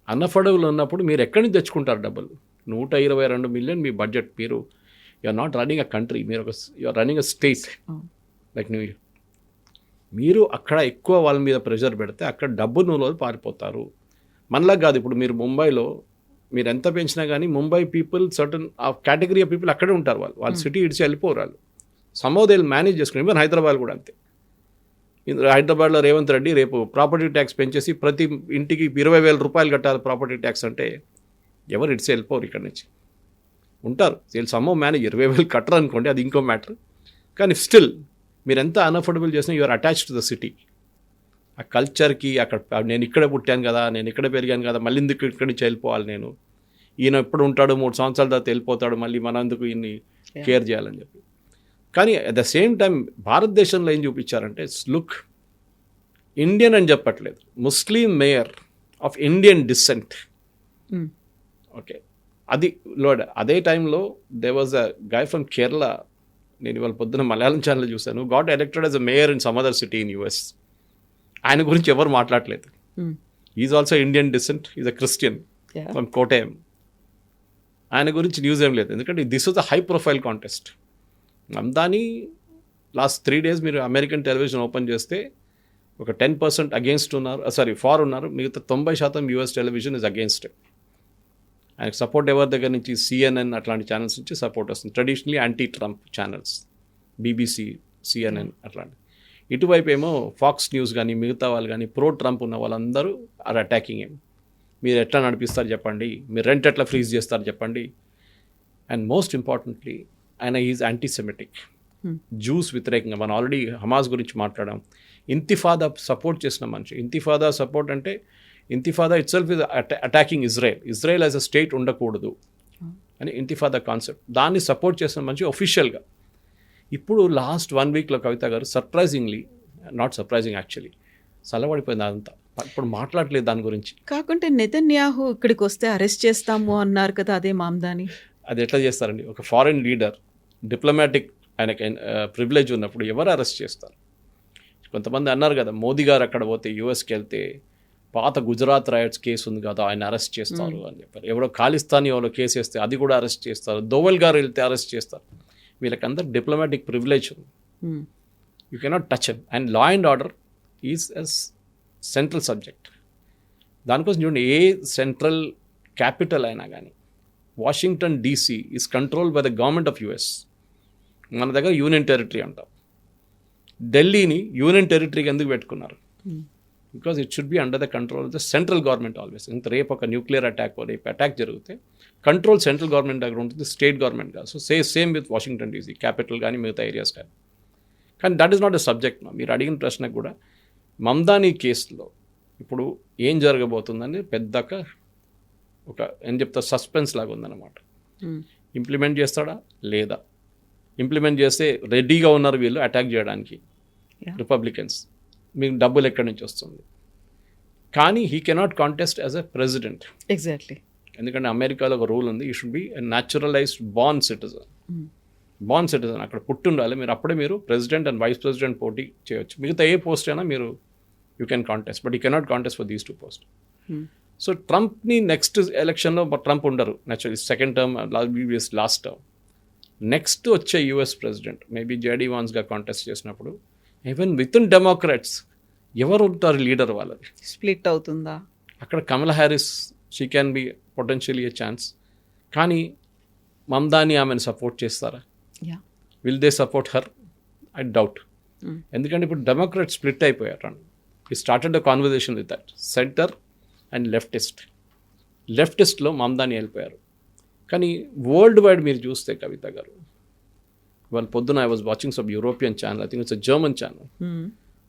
అన్అఫోర్డబుల్ ఉన్నప్పుడు మీరు ఎక్కడి నుంచి తెచ్చుకుంటారు డబ్బులు? 122 మిలియన్ మీ బడ్జెట్. మీరు you're not running a country, మీరు you're running a state like New York. మీరు అక్కడ ఎక్కువ వాళ్ళ మీద ప్రెషర్ పెడితే అక్కడ డబ్బు నూనె పారిపోతారు. మనలా కాదు, ఇప్పుడు మీరు ముంబైలో మీరు ఎంత పెంచినా కానీ ముంబై పీపుల్ సర్టన్ ఆ కేటగిరీ ఆఫ్ పీపుల్ అక్కడే ఉంటారు. వాళ్ళు సిటీ ఇడిచి వెళ్ళిపోరు, వాళ్ళు సమ్హౌ దే విల్ మేనేజ్ చేసుకుని. ఈవెన్ హైదరాబాద్ కూడా అంతే. హైదరాబాద్లో రేవంత్ రెడ్డి రేపు ప్రాపర్టీ ట్యాక్స్ పెంచేసి ప్రతి ఇంటికి 20,000 రూపాయలు కట్టాలి ప్రాపర్టీ ట్యాక్స్ అంటే ఎవరు ఇడిచి వెళ్ళిపోరు, ఇక్కడ నుంచి ఉంటారు. వీళ్ళు సమ్హౌ మేనేజ్. 20,000 కట్టరు అనుకోండి, అది ఇంకో మ్యాటర్. కానీ స్టిల్ మీరు ఎంత అన్అఫోర్డబుల్ చేసినా you're attached to the city. ఆ కల్చర్కి, అక్కడ నేను ఇక్కడే పుట్టాను కదా, నేను ఇక్కడే పెరిగాను కదా, మళ్ళీ ఎందుకు ఇక్కడి నుంచి వెళ్ళిపోవాలి నేను, ఈయన ఎప్పుడు ఉంటాడు 3 సంవత్సరాల తర్వాత వెళ్ళిపోతాడు, మళ్ళీ మన ఎందుకు ఈయన్ని కేర్ చేయాలని చెప్పి. కానీ అట్ ద సేమ్ టైం భారతదేశంలో ఏం చూపించారంటే, లుక్ ఇండియన్ అని చెప్పట్లేదు, Muslim mayor of Indian descent. Okay, అది లోడ్. అదే టైంలో they was a guy from Kerala, నేను ఇవాళ పొద్దున మలయాళం ఛానల్ చూశాను, got elected as a mayor in some other city in US. ఆయన గురించి ఎవరు మాట్లాడలేదు. Is also Indian descent, is a Christian from Kottayam. ఆయన గురించి న్యూస్ ఏం లేదు, ఎందుకంటే this was a high profile contest. Mamdani last 3 days మీరు అమెరికన్ టెలివిజన్ ఓపెన్ చేస్తే ఒక 10% అగేన్స్ట్ ఉన్నారు, ఫార్ ఉన్నారు, మిగతా 90% US టెలివిజన్ ఇస్ అగేన్స్ట్. ఆయనకు సపోర్ట్ ఎవరి దగ్గర నుంచి, CNN అట్లాంటి ఛానల్స్ నుంచి సపోర్ట్ వస్తుంది. Traditionally anti Trump channels, BBC, CNN అట్లాంటి. ఇటువైపు ఏమో ఫాక్స్ న్యూస్ కానీ మిగతా వాళ్ళు కానీ ప్రో ట్రంప్ ఉన్న వాళ్ళందరూ ఆర్ అటాకింగ్ ఏం. మీరు ఎట్లా నడిపిస్తారు చెప్పండి, మీరు రెంట్ ఎట్లా ఫ్రీజ్ చేస్తారు చెప్పండి. అండ్ మోస్ట్ ఇంపార్టెంట్లీ ఆయన ఈజ్ యాంటీసెమిటిక్, జూస్ వ్యతిరేకంగా. మనం ఆల్రెడీ హమాస్ గురించి మాట్లాడాం. ఇంతిఫాదా సపోర్ట్ చేసిన మనిషి. ఇంతిఫాదా సపోర్ట్ అంటే intifada itself is attacking Israel as a state ఉండకూడదు అని ఇంతిఫాదా కాన్సెప్ట్. దాన్ని సపోర్ట్ చేసిన మనిషి ఒఫిషియల్గా. ఇప్పుడు లాస్ట్ 1 weekలో కవిత గారు సర్ప్రైజింగ్లీ, నాట్ సర్ప్రైజింగ్ యాక్చువల్లీ, చల్లబడిపోయింది అదంతా. ఇప్పుడు మాట్లాడలేదు దాని గురించి. కాకుంటే నెతన్యాహు ఇక్కడికి వస్తే అరెస్ట్ చేస్తాము అన్నారు కదా, అదే మామ్దాని. అది ఎట్లా చేస్తారండి? ఒక ఫారిన్ లీడర్ డిప్లొమాటిక్ ఆయనకి ప్రివిలేజ్ ఉన్నప్పుడు ఎవరు అరెస్ట్ చేస్తారు? కొంతమంది అన్నారు కదా, మోదీ గారు అక్కడ పోతే యూఎస్కి వెళ్తే పాత గుజరాత్ రైట్స్ కేసు ఉంది కదా, ఆయన అరెస్ట్ చేస్తారు అని చెప్పారు. ఎవరో ఖాళిస్తానీ ఎవరో కేసు వేస్తే అది కూడా అరెస్ట్ చేస్తారు. దోవల్ గారు వెళ్తే అరెస్ట్ చేస్తారు. వీళ్ళకందరూ డిప్లొమాటిక్ ప్రివిలేజ్ ఉంది. You cannot touch him. And law and order is ఎస్ సెంట్రల్ సబ్జెక్ట్. దానికోసం చూడండి, ఏ సెంట్రల్ క్యాపిటల్ అయినా కానీ Washington DC is control by the government of US. మన దగ్గర యూనియన్ టెరిటరీ అంటాం. ఢిల్లీని యూనియన్ టెరిటరీకి ఎందుకు పెట్టుకున్నారు? Because it should be under the control of the central government always. ఇంత రేపు ఒక న్యూక్లియర్ అటాక్ రేపు అటాక్ జరిగితే కంట్రోల్ సెంట్రల్ గవర్నమెంట్ దగ్గర ఉంటుంది, స్టేట్ గవర్నమెంట్ కాదు. So same with Washington DC, capital కానీ మిగతా ఏరియాస్ కానీ. కానీ that is not a subject. మీరు అడిగిన ప్రశ్నకు కూడా మమ్దానీ కేసులో ఇప్పుడు ఏం జరగబోతుందని పెద్దక ఒక ఏం చెప్తా సస్పెన్స్ లాగా ఉందన్నమాట. ఇంప్లిమెంట్ చేస్తాడా లేదా? ఇంప్లిమెంట్ చేస్తే రెడీగా ఉన్నారు వీళ్ళు అటాక్ చేయడానికి, రిపబ్లికన్స్. మీకు డబ్బులు ఎక్కడి నుంచి వస్తుంది? కానీ he cannot contest as a president. Exactly. ఎందుకంటే అమెరికాలో ఒక రూల్ ఉంది, you should be a naturalised born citizen. Born citizen అక్కడ పుట్టుండాలి మీరు, అప్పుడే మీరు ప్రెసిడెంట్ అండ్ వైస్ ప్రెసిడెంట్ పోటీ చేయొచ్చు. మిగతా ఏ పోస్ట్ అయినా మీరు you can contest, but you cannot contest for these 2 post. So ట్రంప్ని నెక్స్ట్ ఎలక్షన్లో ట్రంప్ ఉండరు naturally, second term last term. Next వచ్చే యూఎస్ ప్రెసిడెంట్ మేబీ జేడీ వాన్స్గా కాంటెస్ట్ చేసినప్పుడు ఈవెన్ విత్ ఇన్ డెమోక్రాట్స్ ఎవరు ఉంటారు లీడర్ వాళ్ళది? స్ప్లిట్ అవుతుందా? అక్కడ Kamala Harris, she can be potentially a chance. కానీ మమ్దాని ఆమెను సపోర్ట్ చేస్తారా? Will they support her? I doubt. ఎందుకంటే ఇప్పుడు డెమోక్రాట్ స్ప్లిట్ అయిపోయారు. ఈ started the conversation with that centre and లెఫ్టిస్ట్లో మమ్దాని వెళ్ళిపోయారు. కానీ వరల్డ్ వైడ్ మీరు చూస్తే కవిత గారు, వాళ్ళు పొద్దున I was watching some European channel, I think it's German channel.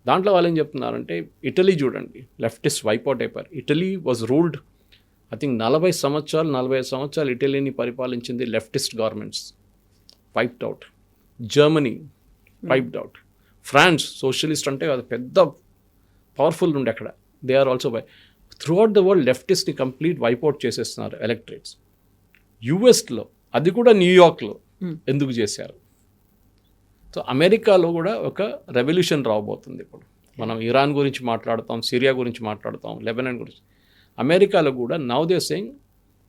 దాంట్లో వాళ్ళు ఏం చెప్తున్నారంటే ఇటలీ చూడండి, లెఫ్టిస్ట్ వైపౌట్ అయిపోయారు. Italy was ruled I think 45 సంవత్సరాలు ఇటలీని పరిపాలించింది leftist governments, wiped out. Germany wiped out. France socialist అంటే అది పెద్ద పవర్ఫుల్ ఉండే అక్కడ, they are also throughout the world లెఫ్టిస్ట్ని కంప్లీట్ వైపౌట్ చేసేస్తున్నారు ఎలక్ట్రేట్స్. యుఎస్లో అది కూడా న్యూయార్క్లో ఎందుకు చేశారు? సో అమెరికాలో కూడా ఒక రెవల్యూషన్ రాబోతుంది. ఇప్పుడు మనం ఇరాన్ గురించి మాట్లాడతాం, సిరియా గురించి మాట్లాడతాం, లెబనాన్ గురించి. అమెరికాలో కూడా నౌ దే సేయింగ్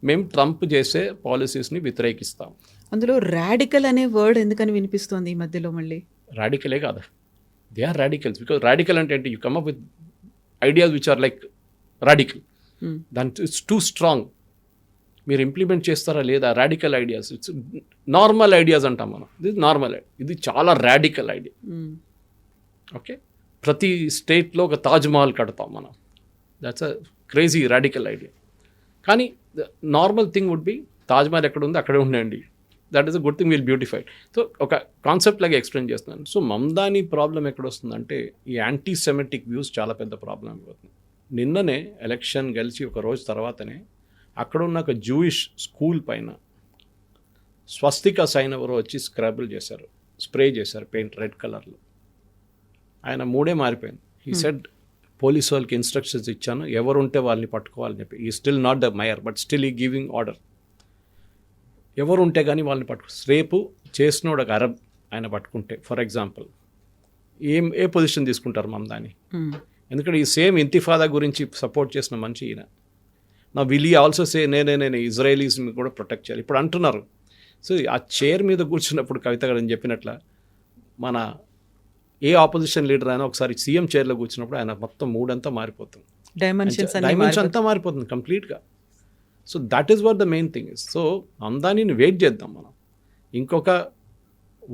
మేము ట్రంప్ చేసే పాలసీస్ని వ్యతిరేకిస్తాం. అందులో రాడికల్ అనే వర్డ్ ఎందుకని వినిపిస్తోంది ఈ మధ్యలో? మళ్ళీ రాడికలే కాదు, they are radicals. Because radical అంటే ఏంటి? You come up with ideas which are like radical, దాని ఇట్స్ టూ స్ట్రాంగ్. మీరు ఇంప్లిమెంట్ చేస్తారా లేదా? Radical ideas, it's normal ideas అంటాం మనం. ఇది నార్మల్, ఇది చాలా రాడికల్ ఐడియా. ఓకే, ప్రతి స్టేట్లో ఒక తాజ్మహల్ కడతాం మనం, that's a crazy radical idea. కానీ the normal thing would be Taj Mahal ఎక్కడ ఉంది అక్కడే ఉండండి, that is a good thing, will beautified. So ఒక కాన్సెప్ట్ లాగా ఎక్స్ప్లెయిన్ చేస్తున్నాను. సో మమ్దాని ప్రాబ్లం ఎక్కడ వస్తుందంటే ఈ యాంటీ సెమెటిక్ వ్యూస్ చాలా పెద్ద ప్రాబ్లం అయిపోతుంది. నిన్ననే ఎలక్షన్ గెలిచి ఒక రోజు తర్వాతనే అక్కడ ఉన్న ఒక జూయిష్ స్కూల్ పైన స్వస్తిక సైన్ ఎవరో వచ్చి స్ప్రే చేశారు పెయింట్ రెడ్ కలర్లో. ఆయన మూడే మారిపోయింది. హీ సెడ్ పోలీసు వాళ్ళకి ఇన్స్ట్రక్షన్స్ ఇచ్చాను, ఎవరుంటే వాళ్ళని పట్టుకోవాలని చెప్పి. ఈ still not the mayor but still ఈ గివింగ్ ఆర్డర్. ఎవరు ఉంటే కానీ వాళ్ళని రేపు చేసినోడు ఒక అరబ్ ఆయన పట్టుకుంటే ఫర్ ఎగ్జాంపుల్ ఏ పొజిషన్ తీసుకుంటారు మమ్దాని? ఎందుకంటే ఈ సేమ్ ఇంతిఫాదా గురించి సపోర్ట్ చేసిన మనిషి ఈయన. నా విల్ ఆల్సో సే నేను ఇజ్రాయలీస్ని కూడా ప్రొటెక్ట్ చేయాలి ఇప్పుడు అంటున్నారు. సో ఆ చైర్ మీద కూర్చున్నప్పుడు కవిత గారు అని చెప్పినట్ల మన ఏ ఆపోజిషన్ లీడర్ అయినా ఒకసారి సీఎం చైర్లో కూర్చున్నప్పుడు ఆయన మొత్తం మూడంతా మారిపోతుంది, డైమెన్షన్ అంతా మారిపోతుంది కంప్లీట్గా. So that is what the main thing is. So మమ్దానిని వెయిట్ చేద్దాం మనం ఇంకొక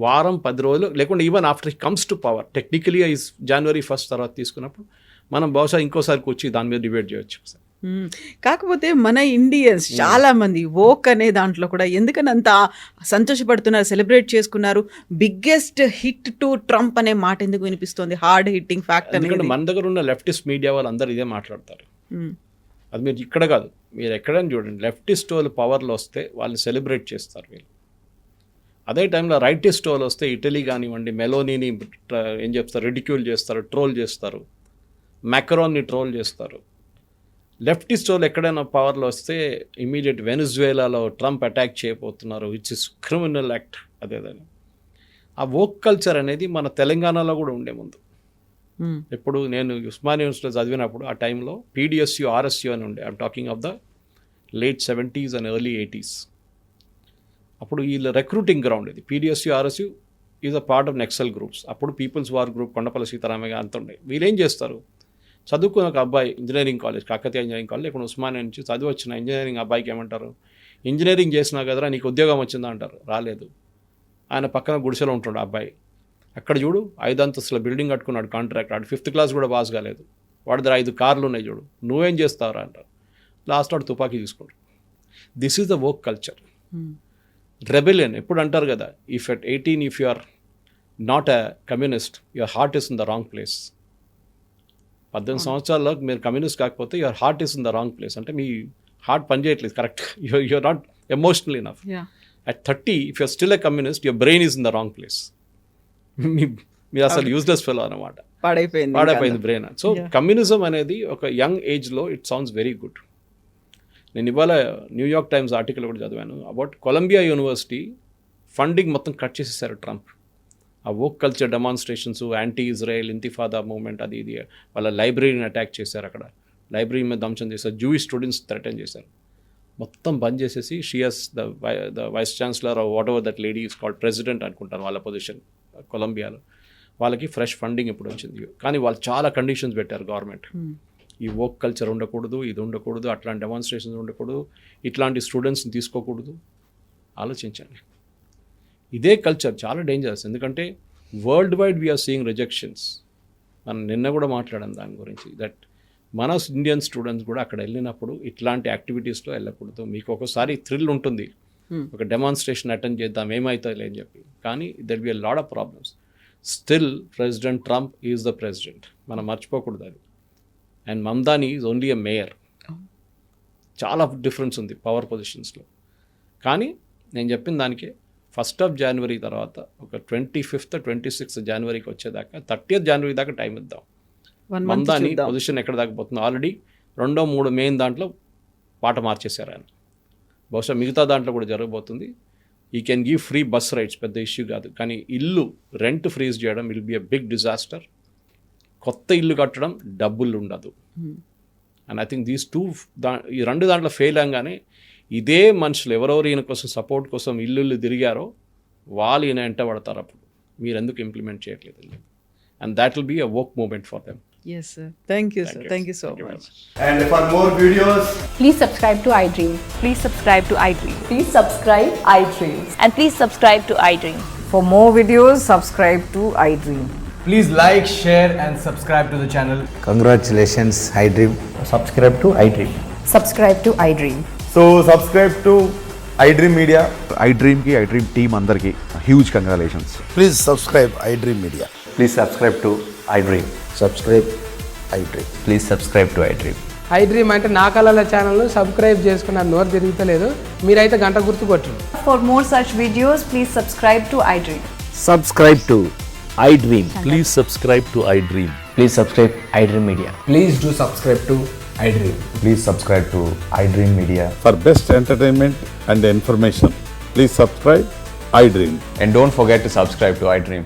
వారం 10 రోజులు, లేకుంటే even after he comes to power technically is January 1 తర్వాత తీసుకున్నప్పుడు మనం బహుశా ఇంకోసారి వచ్చి దాని మీద డిబేట్ చేయొచ్చు. కాకపోతే మన ఇండియన్స్ చాలా మంది వోక్ అనే దాంట్లో కూడా ఎందుకని అంత సంతోషపడుతున్నారు, సెలబ్రేట్ చేసుకున్నారు. బిగ్గెస్ట్ హిట్ టు ట్రంప్ అనే మాట ఎందుకు వినిపిస్తుంది? Hard hitting fact. ఎందుకంటే మన దగ్గర ఉన్న లెఫ్టిస్ట్ మీడియా వాళ్ళు అందరూ ఇదే మాట్లాడతారు. అది మీరు ఇక్కడ కాదు, మీరు ఎక్కడైనా చూడండి, లెఫ్టిస్ట్ వాళ్ళు పవర్లో వస్తే వాళ్ళు సెలబ్రేట్ చేస్తారు వీళ్ళు. అదే టైంలో రైటిస్ట్ వాళ్ళు వస్తే ఇటలీ కానివ్వండి, మెలోనీని ఏం చెప్తారు, రిడిక్యూల్ చేస్తారు, ట్రోల్ చేస్తారు. మ్యాక్రాన్ని ట్రోల్ చేస్తారు. లెఫ్టిస్ట్ వాళ్ళు ఎక్కడైనా పవర్లో వస్తే ఇమీడియట్ వెనిజువేలాలో ట్రంప్ అటాక్ చేయబోతున్నారు, విచ్ ఇస్ క్రిమినల్ యాక్ట్ అదేదని. ఆ వోక్ కల్చర్ అనేది మన తెలంగాణలో కూడా ఉండే ముందు. ఇప్పుడు నేను ఉస్మానియా యూనివర్సిటీలో చదివినప్పుడు ఆ టైంలో పీడిఎస్యు ఆర్ఎస్యు అని ఉండే. I'm talking of the late 70s and early 80s. అప్పుడు వీళ్ళ రిక్రూటింగ్ గ్రౌండ్ ఇది. PDSU RSU is a part of Naxal groups. అప్పుడు people's war group, Kondapalli Seetharamaiah అంత ఉండే. వీళ్ళేం చేస్తారు, చదువుకున్న ఒక అబ్బాయి engineering college, Kakatiya engineering college, ఇక్కడ ఉస్మానియా నుంచి చదివి వచ్చిన ఇంజనీరింగ్ అబ్బాయికి ఏమంటారు, ఇంజనీరింగ్ చేసినా కదరా నీకు ఉద్యోగం వచ్చిందా అంటారు. రాలేదు. ఆయన పక్కన గుడిసెలో ఉంటాడు అబ్బాయి. అక్కడ చూడు 5 అంతస్తుల బిల్డింగ్ కట్టుకున్నాడు కాంట్రాక్ట్. వాడు 5th క్లాస్ కూడా పాస్ కాలేదు. వాడి దగ్గర 5 కార్లు ఉన్నాయి చూడు, నువ్వేం చేస్తావురా అంటారు. లాస్ట్ వాడు తుపాకీ తీసుకుంటాడు. This is the work culture. Rebellion ఎప్పుడు అంటారు కదా, if at 18 if you are not a communist your heart is in the wrong place. 18 సంవత్సరాల్లో మీరు కమ్యూనిస్ట్ కాకపోతే your heart is in the wrong place. అంటే మీ హార్ట్ పనిచేయట్లేదు correct, you're not emotional enough. At 30 if you're still a communist your brain is in the wrong place. మీరు అసలు యూజ్లెస్ ఫెలో అనమాట, పాడైపోయింది బ్రెయిన్. సో కమ్యూనిజం అనేది ఒక యంగ్ ఏజ్లో ఇట్ సౌండ్స్ వెరీ గుడ్. నేను ఇవాళ న్యూయార్క్ టైమ్స్ ఆర్టికల్ కూడా చదివాను అబౌట్ కొలంబియా యూనివర్సిటీ ఫండింగ్ మొత్తం కట్ చేసేసారు ట్రంప్. ఆ woke culture demonstrations, anti Israel intifada movement, అది ఇది, వాళ్ళ లైబ్రరీని అటాక్ చేశారు. అక్కడ లైబ్రరీ మీద ధ్వంసం చేశారు. జూయిష్ స్టూడెంట్స్ థ్రెటన్ చేశారు. మొత్తం బంద్ చేసేసి she is the vice chancellor whatever that lady is called president అనుకుంటాను వాళ్ళ పొజిషన్ కొలంబియాలో, వాళ్ళకి ఫ్రెష్ ఫండింగ్ ఇప్పుడు వచ్చింది. కానీ వాళ్ళు చాలా కండిషన్స్ పెట్టారు గవర్నమెంట్. ఈ వోక్ కల్చర్ ఉండకూడదు, ఇది ఉండకూడదు, అట్లాంటి డెమాన్స్ట్రేషన్స్ ఉండకూడదు, ఇట్లాంటి స్టూడెంట్స్ని తీసుకోకూడదు. ఆలోచించండి. ఇదే కల్చర్ చాలా డేంజరస్. ఎందుకంటే worldwide we're seeing rejections. మనం నిన్న కూడా మాట్లాడాం దాని గురించి, దట్ మన ఇండియన్ స్టూడెంట్స్ కూడా అక్కడ వెళ్ళినప్పుడు ఇట్లాంటి యాక్టివిటీస్లో వెళ్ళకూడదు. మీకు ఒకసారి థ్రిల్ ఉంటుంది, ఒక డెమాన్స్ట్రేషన్ అటెండ్ చేద్దాం ఏమవుతుంది అని చెప్పి, కానీ there be a lot of problems. Still president Trump is the president, మనం మర్చిపోకూడదు అది. And Mamdani is only a mayor. చాలా డిఫరెన్స్ ఉంది పవర్ పొజిషన్స్లో. కానీ నేను చెప్పిన దానికి 1st of January తర్వాత ఒక 25th 26th Januaryకి వచ్చేదాకా 30th January దాకా టైం ఇద్దాం. మమ్దాని పొజిషన్ ఎక్కడ దాకా పోతుందో ఆల్రెడీ 2, 3 మెయిన్ దాంట్లో పాట మార్చేశారు ఆయన. బహుశా మిగతా దాంట్లో కూడా జరగబోతుంది. He can give free bus rides, పెద్ద ఇష్యూ కాదు. కానీ ఇల్లు రెంట్ ఫ్రీజ్ చేయడం will be a big disaster. కొత్త ఇల్లు కట్టడం డబ్బులు ఉండదు. అండ్ ఐ థింక్ దీస్ ఈ 2 దాంట్లో ఫెయిల్ అవ్వగానే ఇదే మనుషులు ఎవరెవరు ఈయన కోసం సపోర్ట్ కోసం ఇల్లు తిరిగారో వాళ్ళు ఈయన వెంట పడతారు. అప్పుడు మీరు ఎందుకు ఇంప్లిమెంట్ చేయట్లేదు? And that will be a work moment for them. Yes, sir. Thank you, sir. Thank you so much. And for more videos, please subscribe to iDream. Please subscribe to iDream. Please subscribe iDream. And please subscribe to iDream. For more videos, subscribe to iDream. please like, share and subscribe to the channel. Congratulations, iDream. Subscribe to iDream. Subscribe to iDream. So subscribe to iDream Media. iDream ki iDream team andarki huge congratulations. Please subscribe iDream Media. Please subscribe to iDream. Subscribe iDream. Please subscribe to iDream. iDream అంటే నా కళల ఛానల్ సబ్స్క్రైబ్ చేసుకున్న నోరు తిరుగుతలేదు, మీరైతే గంట గుర్తు కొట్టండి. For more such videos, please subscribe to iDream. Subscribe to iDream. Please subscribe to iDream. Please subscribe iDream Media. Please do subscribe to iDream. Please subscribe to iDream Media. For best entertainment and information, please subscribe iDream. And don't forget to subscribe to iDream.